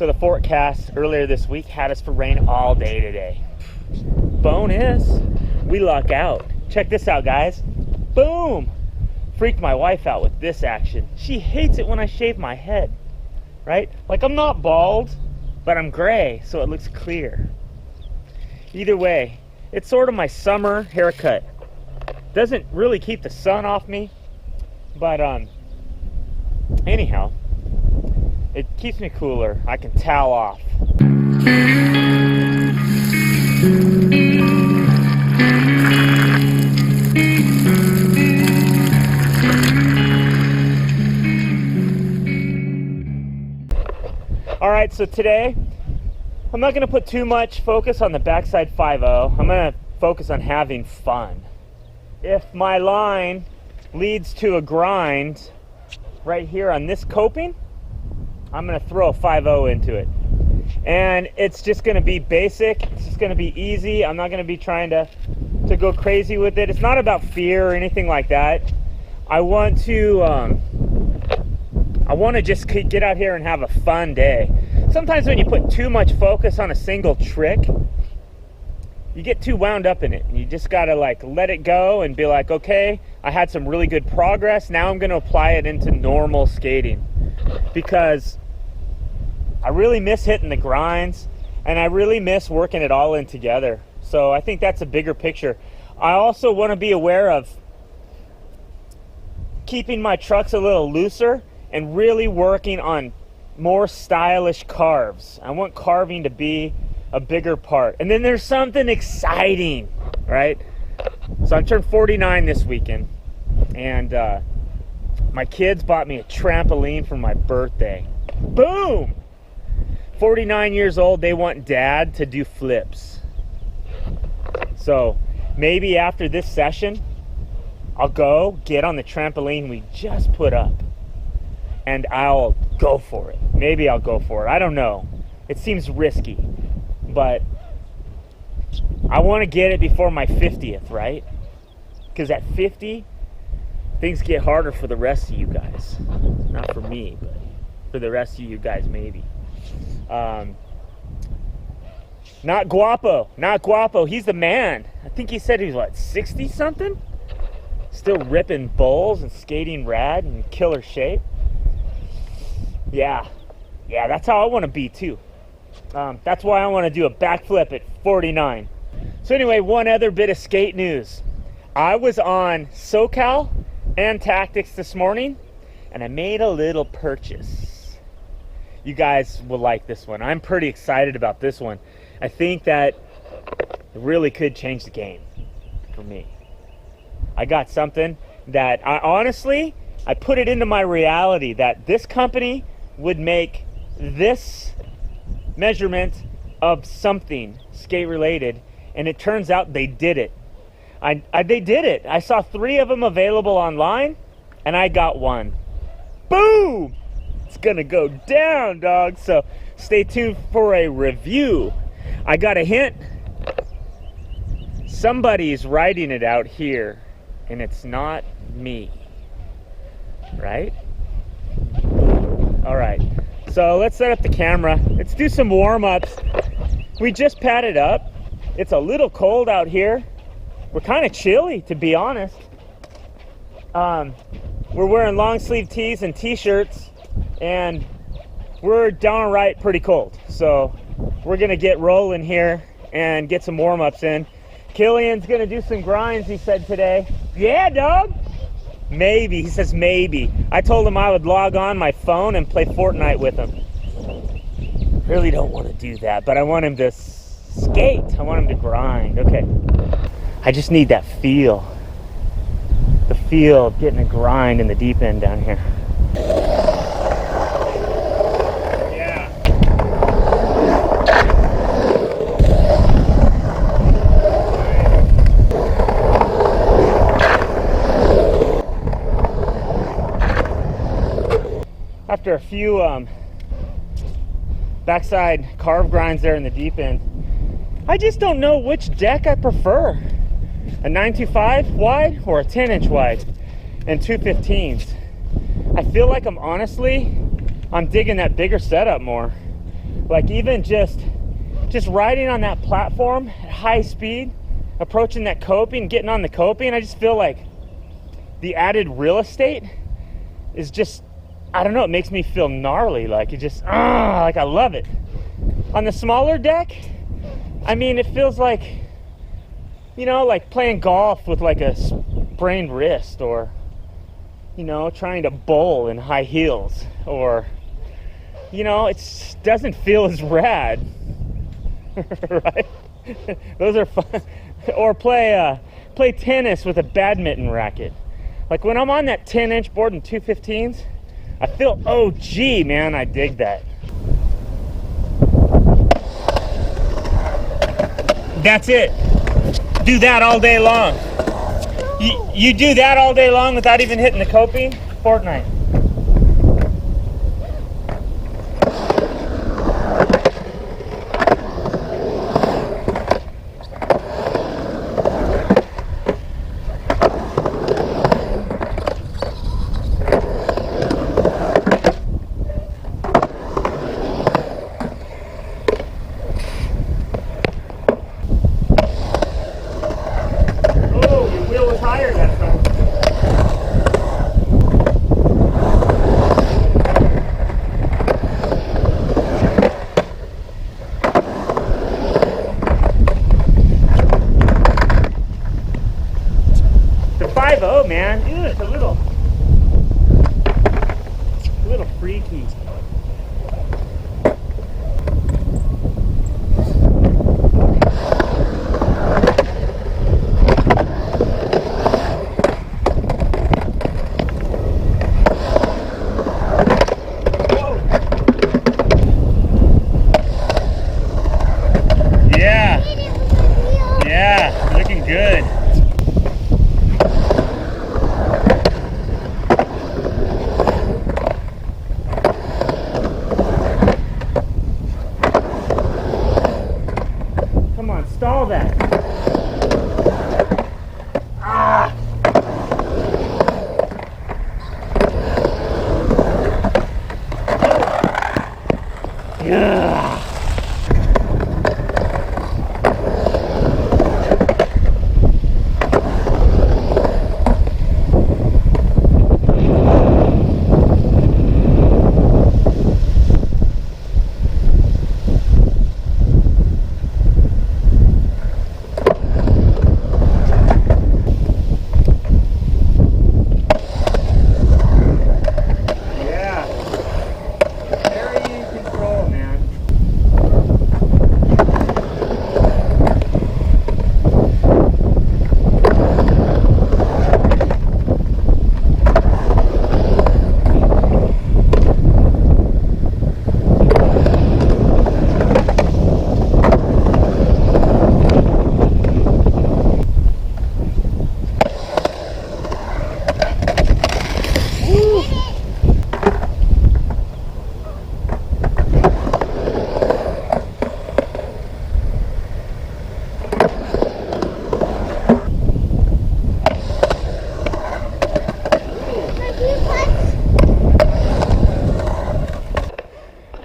So the forecast earlier this week had us for rain all day today. Bonus, we luck out. Check this out, guys. Boom! Freaked my wife out with this action. She hates it when I shave my head, right? Like, I'm not bald, but I'm gray, so it looks clear. Either way, it's sort of my summer haircut. Doesn't really keep the sun off me, but anyhow, it keeps me cooler. I can towel off. All right, so today, I'm not gonna put too much focus on the backside 5.0. I'm gonna focus on having fun. If my line leads to a grind right here on this coping, I'm gonna throw a 5.0 into it. And it's just gonna be basic, it's just gonna be easy. I'm not gonna be trying to go crazy with it. It's not about fear or anything like that. I want to just get out here and have a fun day. Sometimes when you put too much focus on a single trick, you get too wound up in it. And you just gotta like let it go and be like, okay, I had some really good progress. Now I'm gonna apply it into normal skating, because I really miss hitting the grinds and I really miss working it all in together. So I think that's a bigger picture. I also want to be aware of keeping my trucks a little looser and really working on more stylish carves. I want carving to be a bigger part. And then there's something exciting, right? So I turned 49 this weekend, and my kids bought me a trampoline for my birthday. Boom! 49 years old, they want dad to do flips. So maybe after this session, I'll go get on the trampoline we just put up, and I'll go for it. Maybe I'll go for it. I don't know. It seems risky, but I want to get it before my 50th, right? Because at 50, things get harder for the rest of you guys. Not for me, but for the rest of you guys, maybe. Not Guapo. He's the man. I think he said he's, what, 60 something? Still ripping bowls and skating rad and killer shape. Yeah, that's how I want to be too. That's why I want to do a backflip at 49. So anyway, one other bit of skate news. I was on SoCal and Tactics this morning, and I made a little purchase. You guys will like this one. I'm pretty excited about this one. I think that it really could change the game for me. I got something that I put it into my reality that this company would make this measurement of something skate related, and it turns out they did it. They did it. I saw 3 of them available online, and I got one. Boom! It's gonna go down, dog. So stay tuned for a review. I got a hint. Somebody's writing it out here, and it's not me, right? All right, so let's set up the camera. Let's do some warm-ups. We just padded up. It's a little cold out here. We're kind of chilly, to be honest. We're wearing long sleeve tees and t-shirts, and we're downright pretty cold. So we're gonna get rolling here and get some warm-ups in. Killian's gonna do some grinds, he said today. Yeah, dog. Maybe, he says maybe. I told him I would log on my phone and play Fortnite with him. Really don't want to do that, but I want him to skate. I want him to grind. Okay. I just need that feel. The feel of getting a grind in the deep end down here. After a few backside carve grinds there in the deep end, I just don't know which deck I prefer. A 925 wide or a 10-inch wide and 215s. I feel like I'm digging that bigger setup more. Like even just riding on that platform at high speed, approaching that coping, getting on the coping, I just feel like the added real estate is just, I don't know, it makes me feel gnarly. Like it just, like I love it. On the smaller deck, I mean, it feels like, you know, like playing golf with like a sprained wrist, or, you know, trying to bowl in high heels, or, you know, it doesn't feel as rad, right? Those are fun. Or play tennis with a badminton racket. Like when I'm on that 10-inch board and 215s, I feel OG, man. I dig that. That's it. Do that all day long. You do that all day long without even hitting the coping? Fortnite. Man, ew, it's a little freaky. Whoa. Yeah, looking good. Stall that. Ah. Yeah.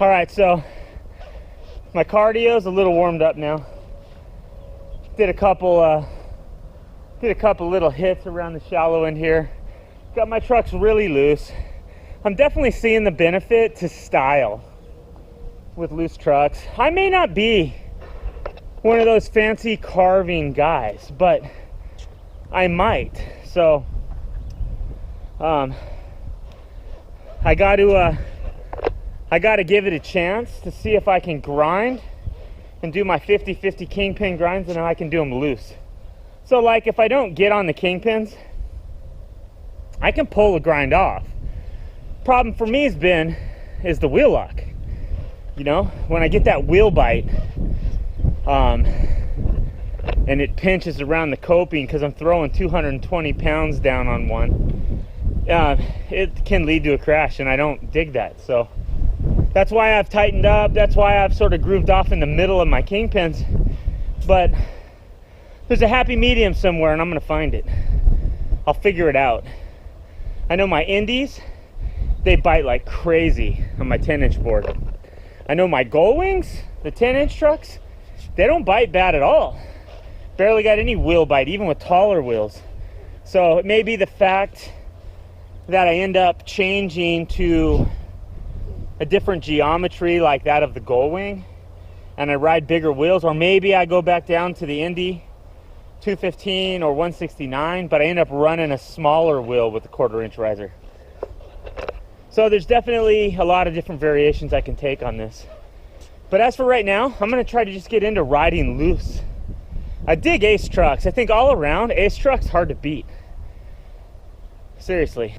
All right, so my cardio's a little warmed up now. Did a couple little hits around the shallow end here. Got my trucks really loose. I'm definitely seeing the benefit to style with loose trucks. I may not be one of those fancy carving guys, but I might. So I got to give it a chance to see if I can grind and do my 50-50 kingpin grinds, and then I can do them loose. So like if I don't get on the kingpins, I can pull the grind off. Problem for me is the wheel lock. You know, when I get that wheel bite, and it pinches around the coping because I'm throwing 220 pounds down on one, it can lead to a crash, and I don't dig that. So that's why I've tightened up. That's why I've sort of grooved off in the middle of my kingpins. But there's a happy medium somewhere, and I'm going to find it. I'll figure it out. I know my indies, they bite like crazy on my 10-inch board. I know my Gull Wings, the 10-inch trucks, they don't bite bad at all. Barely got any wheel bite, even with taller wheels. So it may be the fact that I end up changing to a different geometry like that of the Gull Wing, and I ride bigger wheels, or maybe I go back down to the Indy 215 or 169, but I end up running a smaller wheel with the 1/4-inch riser. So there's definitely a lot of different variations I can take on this. But as for right now, I'm gonna try to just get into riding loose. I dig Ace trucks. I think all around, Ace trucks hard to beat. Seriously.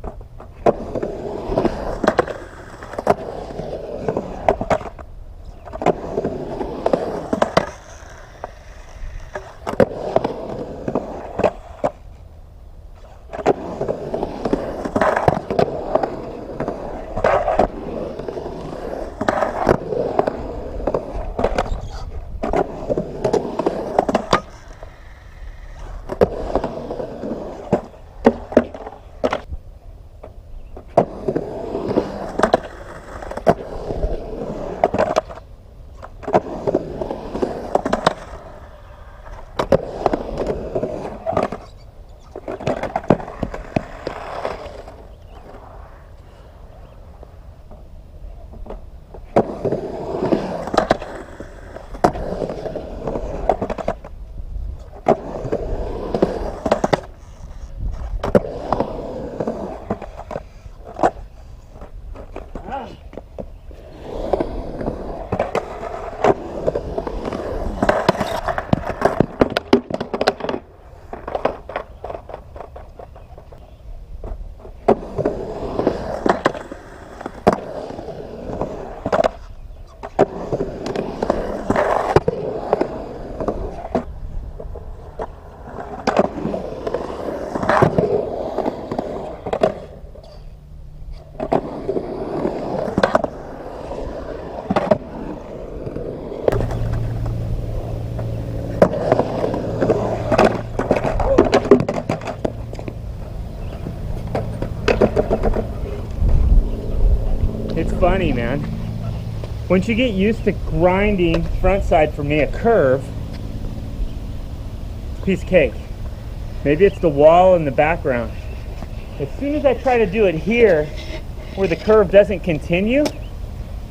It's funny, man. Once you get used to grinding frontside, for me, a curve, it's a piece of cake. Maybe it's the wall in the background. As soon as I try to do it here, where the curve doesn't continue,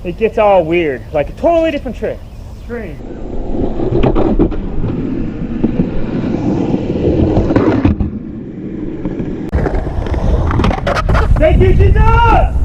it gets all weird, like a totally different trick. Strange. Thank you, Jesus!